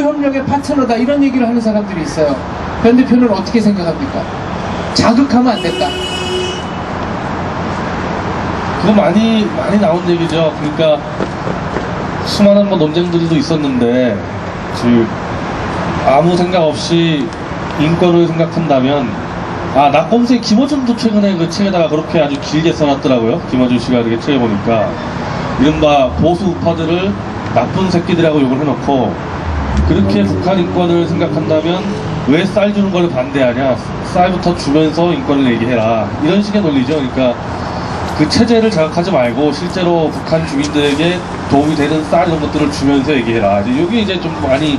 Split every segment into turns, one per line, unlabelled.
협력의 파트너다 이런 얘기를 하는 사람들이 있어요. 변 대표는 어떻게 생각합니까? 자극하면 안 된다.
그거 많이 나온 얘기죠. 그러니까 수많은 뭐 논쟁들도 있었는데 아무 생각 없이 인권을 생각한다면 낙검수의 김어준도 최근에 그 책에다가 그렇게 아주 길게 써놨더라고요. 김어준 씨가 이렇게 책에 보니까 이른바 보수 우파들을 나쁜 새끼들이라고 욕을 해놓고 그렇게 북한 인권을 생각한다면 왜 쌀 주는 걸 반대하냐, 쌀부터 주면서 인권을 얘기해라, 이런 식의 논리죠. 그러니까 그 체제를 자극하지 말고 실제로 북한 주민들에게 도움이 되는 쌀 이런 것들을 주면서 얘기해라. 여기 이제 좀 많이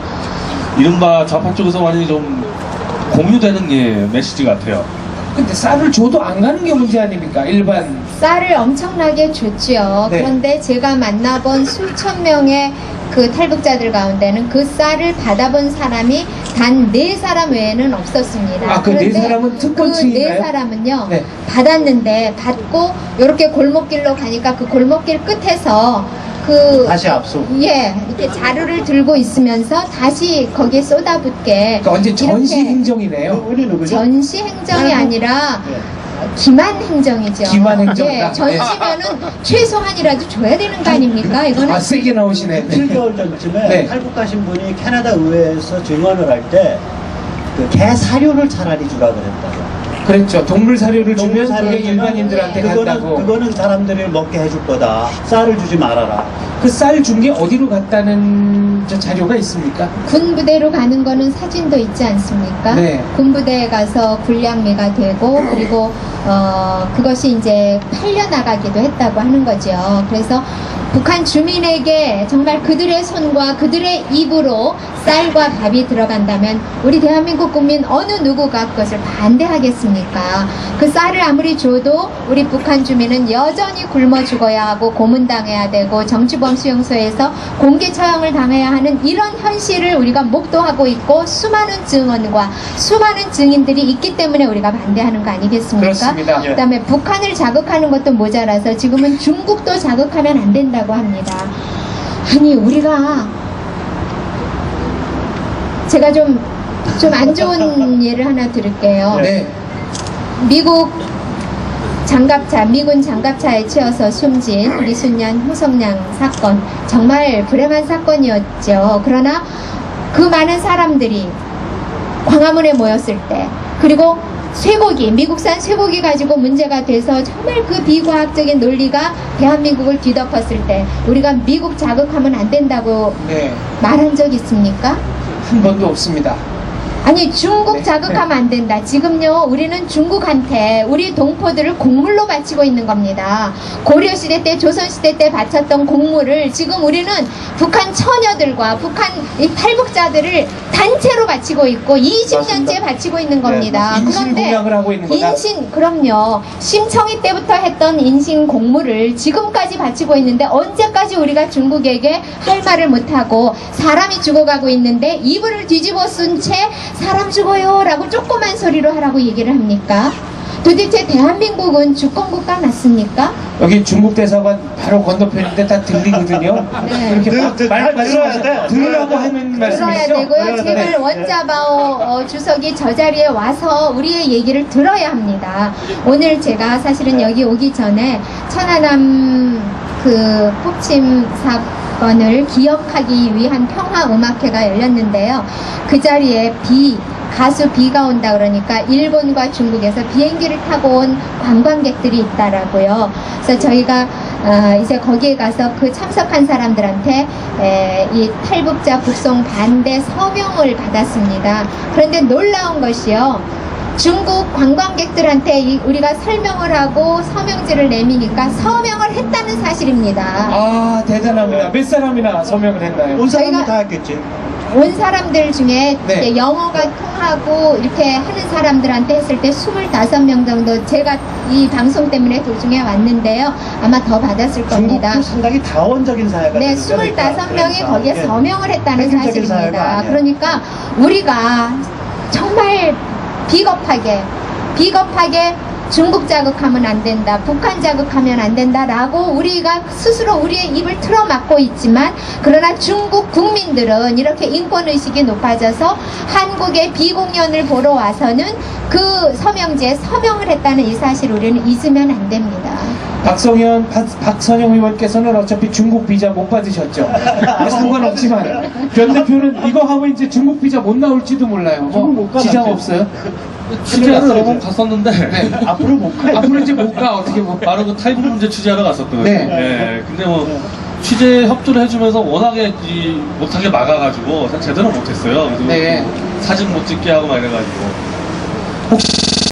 이른바 좌파 쪽에서 많이 좀 공유되는 메시지 같아요.
근데 쌀을 줘도 안 가는 게 문제 아닙니까? 일반
쌀을 엄청나게 줬지요.
네.
그런데 제가 만나본 수천 명의 그 탈북자들 가운데는 그 쌀을 받아본 사람이 단 4사람 외에는 없었습니다.
그
그런데
4사람은 특권층인가요?
그 4사람은요,
네.
받았는데, 받고, 이렇게 골목길로 가니까 그 골목길 끝에서
다시 앞서고.
예, 이렇게 자루를 들고 있으면서 다시 거기에 쏟아붓게.
그러니까 완전 전시
이렇게
행정이네요.
우리 누구죠?
전시 행정이 아니라
네.
기만 행정이죠.
기만 행정이다.
예, 전시면은 최소한이라도 줘야 되는 거 아닙니까? 이거는
세게 나오시네.
7개월 전쯤에
네.
탈북 가신 분이 캐나다 의회에서 증언을 할 때 그 개 사료를 차라리 주라 그랬다고.
그랬죠. 동물 사료를 주면
동물 사료를
그게
주면
일반인들한테 간다고.
그거는 사람들이 먹게 해줄 거다. 쌀을 주지 말아라.
그 쌀 준 게 어디로 갔다는 자료가 있습니까?
군부대로 가는 거는 사진도 있지 않습니까?
네.
군부대에 가서 군량미가 되고 그리고 그것이 이제 팔려나가기도 했다고 하는 거죠. 그래서 북한 주민에게 정말 그들의 손과 그들의 입으로 쌀과 밥이 들어간다면 우리 대한민국 국민 어느 누구가 그것을 반대하겠습니까? 그 쌀을 아무리 줘도 우리 북한 주민은 여전히 굶어 죽어야 하고 고문당해야 되고 정치범 수용소에서 공개 처형을 당해야 하는 이런 현실을 우리가 목도하고 있고 수많은 증언과 수많은 증인들이 있기 때문에 우리가 반대하는 거 아니겠습니까?
그렇습니다. 예.
그다음에 북한을 자극하는 것도 모자라서 지금은 중국도 자극하면 안 된다고 합니다. 아니 우리가 제가 좀 안 좋은 예를 하나 들을게요.
네.
미군 장갑차에 치여서 숨진 우리 순년 홍성량 사건, 정말 불행한 사건이었죠. 그러나 그 많은 사람들이 광화문에 모였을 때, 그리고 쇠고기, 미국산 쇠고기 가지고 문제가 돼서 정말 그 비과학적인 논리가 대한민국을 뒤덮었을 때 우리가 미국 자극하면 안 된다고
네.
말한 적 있습니까?
한 번도 없습니다.
아니 중국
네,
자극하면 안 된다. 지금요 우리는 중국한테 우리 동포들을 곡물로 바치고 있는 겁니다. 고려시대 때 조선시대 때 바쳤던 곡물을 지금 우리는 북한 처녀들과 북한 이 탈북자들을 단체로 바치고 있고 20년째 바치고 있는 겁니다.
인신공양을 하고 있는 거다.
그럼요. 심청이 때부터 했던 인신 곡물을 지금까지 바치고 있는데 언제까지 우리가 중국에게 할 말을 못하고 사람이 죽어가고 있는데 이불을 뒤집어 쓴 채 사람 죽어요 라고 조그만 소리로 하라고 얘기를 합니까? 도대체 대한민국은 주권국가 맞습니까?
여기 중국 대사관 바로 건너편인데 다 들리거든요.
네.
이렇게
들어야 돼.
들으라고 하는
들어야
말씀이시죠?
되고요.
네.
제발 원자바오 주석이 저 자리에 와서 우리의 얘기를 들어야 합니다. 오늘 제가 사실은 여기 오기 전에 천안함 그 폭침 사건을 기억하기 위한 평화음악회가 열렸는데요. 그 자리에 가수 비가 온다 그러니까 일본과 중국에서 비행기를 타고 온 관광객들이 있다라고요. 그래서 저희가 이제 거기에 가서 그 참석한 사람들한테 이 탈북자 북송 반대 서명을 받았습니다. 그런데 놀라운 것이요. 중국 관광객들한테 우리가 설명을 하고 서명지를 내미니까 서명을 했다는 사실입니다.
아 대단합니다. 몇 사람이나 서명을 했나요?
온 사람이
저희가-
다 했겠지.
온 사람들 중에
네.
이제 영어가 통하고 이렇게 하는 사람들한테 했을 때 25명 정도 제가 이 방송 때문에 도중에 왔는데요. 아마 더 받았을 겁니다.
중국도 상당히 다원적인 사회가
네,
되는 거니까.
25명이
그러니까.
거기에
예.
서명을 했다는
획일적인 사회가
사실입니다.
아니에요.
그러니까 우리가 정말 비겁하게 중국 자극하면 안 된다, 북한 자극하면 안 된다라고 우리가 스스로 우리의 입을 틀어막고 있지만, 그러나 중국 국민들은 이렇게 인권의식이 높아져서 한국의 비공연을 보러 와서는 그 서명지에 서명을 했다는 이 사실 우리는 잊으면 안 됩니다.
박선영 의원께서는 어차피 중국 비자 못 받으셨죠. 상관없지만 변 대표는 이거 하면 이제 중국 비자 못 나올지도 몰라요.
중국
뭐
못 가나?
지장 없어요?
취재하러 여러 번 갔었는데
네.
앞으로 못 가.
앞으로 이제 못 가. 어떻게 뭐.
바로 그 탈북 문제 취재하러 갔었거든요.
네.
네. 근데 뭐 취재 협조를 해주면서 워낙에 못하게 막아가지고 제대로 못했어요. 그래서
네.
사진 못 찍게 하고 막 이래가지고.